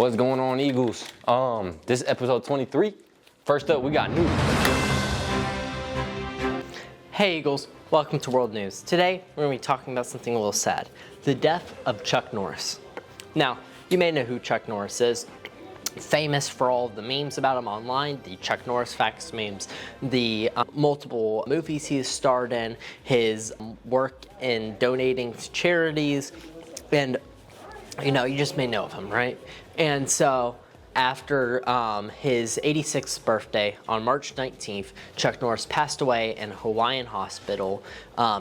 What's going on, Eagles? This is episode 23. First up, we got news. Hey Eagles, welcome to World News. Today, we're going to be talking about something a little sad. The death of Chuck Norris. Now, you may know who Chuck Norris is. Famous for all of the memes about him online, the Chuck Norris facts memes, the multiple movies he has starred in, his work in donating to charities, and you just may know of him, right? And so after his 86th birthday on March 19th, Chuck Norris passed away in a Hawaiian hospital.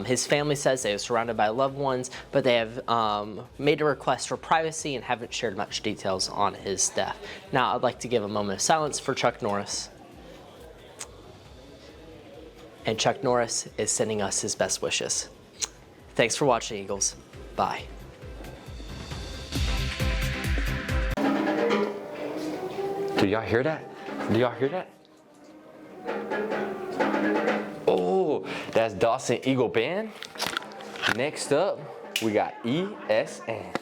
His family says they were surrounded by loved ones, but they have made a request for privacy and haven't shared much details on his death. Now, I'd like to give a moment of silence for Chuck Norris. And Chuck Norris is sending us his best wishes. Thanks for watching, Eagles. Bye. Do y'all hear that? Do y'all hear that? Oh, that's Dawson Eagle Band. Next up, we got ESN.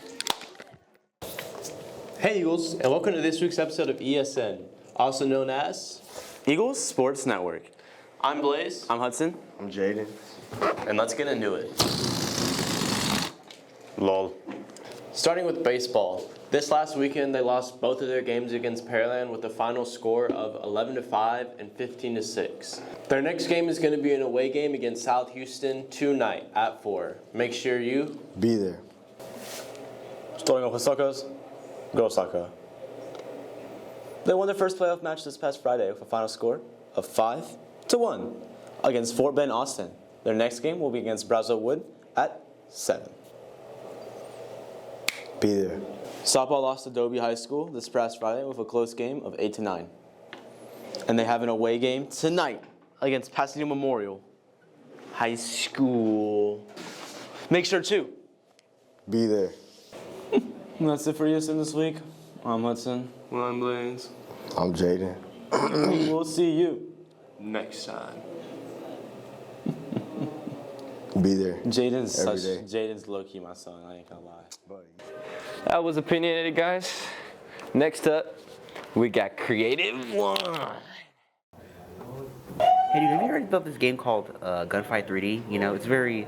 Hey Eagles, and welcome to this week's episode of ESN, also known as Eagles Sports Network. I'm Blaze. I'm Hudson. I'm Jaden. And let's get into it. Lol. Starting with baseball. This last weekend, they lost both of their games against Pearland with a final score of 11-5 and 15-6. Their next game is going to be an away game against South Houston tonight at 4. Make sure you Be there. Starting off with Sockers, go Soccer. They won their first playoff match this past Friday with a final score of 5-1 against Fort Bend Austin. Their next game will be against Brazo Wood at 7. Be there. Softball lost to Dobie High School this past Friday with a close game of 8-9. And they have an away game tonight against Pasadena Memorial High School. Make sure to Be there. And that's it for ESN this week. I'm Hudson. I'm Blaze. I'm Jaden. We'll see you Next time. Be there. Jaden's low-key my son, I ain't gonna lie. That was opinionated, guys. Next up, we got Creative One. Hey dude, have you heard about this game called Gunfight 3D? It's very,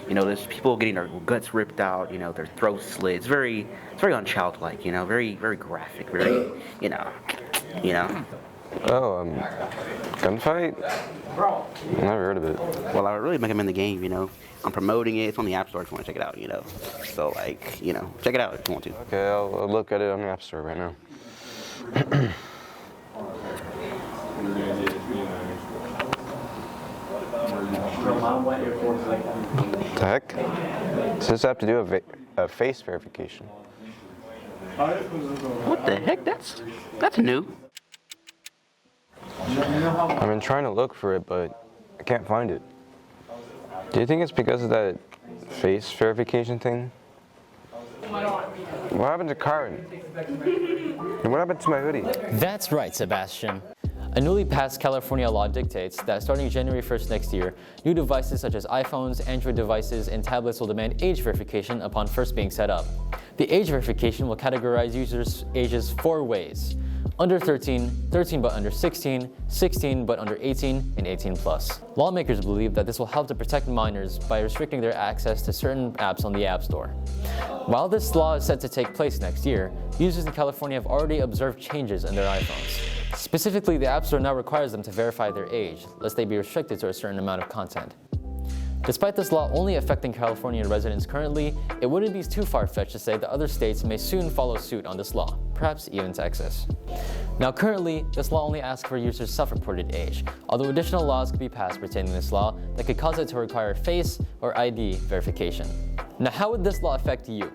there's people getting their guts ripped out, their throats slit. It's very unchildlike, very, very graphic, very, Oh, Gunfight? Never heard of it. Well, I would really recommend the game, I'm promoting it. It's on the App Store if you want to check it out, So, check it out if you want to. Okay, I'll look at it on the App Store right now. The heck? Does this have to do a face verification? What the heck? That's new. I've been trying to look for it, but I can't find it. Do you think it's because of that face verification thing? What happened to Karen? And what happened to my hoodie? That's right, Sebastian. A newly passed California law dictates that starting January 1st next year, new devices such as iPhones, Android devices, and tablets will demand age verification upon first being set up. The age verification will categorize users' ages 4 ways: under 13, 13 but under 16, 16 but under 18, and 18 plus. Lawmakers believe that this will help to protect minors by restricting their access to certain apps on the App Store. While this law is set to take place next year, users in California have already observed changes in their iPhones. Specifically, the App Store now requires them to verify their age, lest they be restricted to a certain amount of content. Despite this law only affecting California residents currently, it wouldn't be too far-fetched to say that other states may soon follow suit on this law, perhaps even Texas. Now currently, this law only asks for users' self-reported age, although additional laws could be passed pertaining to this law that could cause it to require face or ID verification. Now how would this law affect you?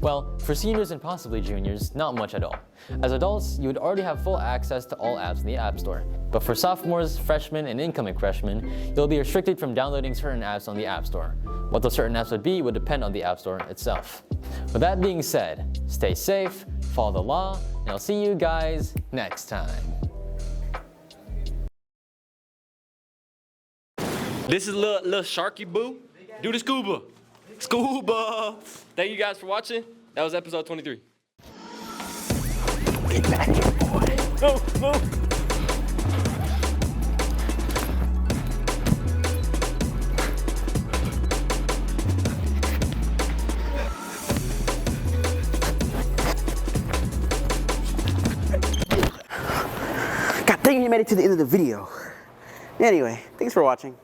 Well, for seniors and possibly juniors, not much at all. As adults, you would already have full access to all apps in the App Store. But for sophomores, freshmen, and incoming freshmen, you'll be restricted from downloading certain apps on the App Store. What those certain apps would be would depend on the App Store itself. With that being said, stay safe, follow the law, and I'll see you guys next time. This is little Sharky Boo. Do the scuba. Scuba. Thank you guys for watching. That was episode 23. Get back here, boy. God dang it, you made it to the end of the video. Anyway, thanks for watching.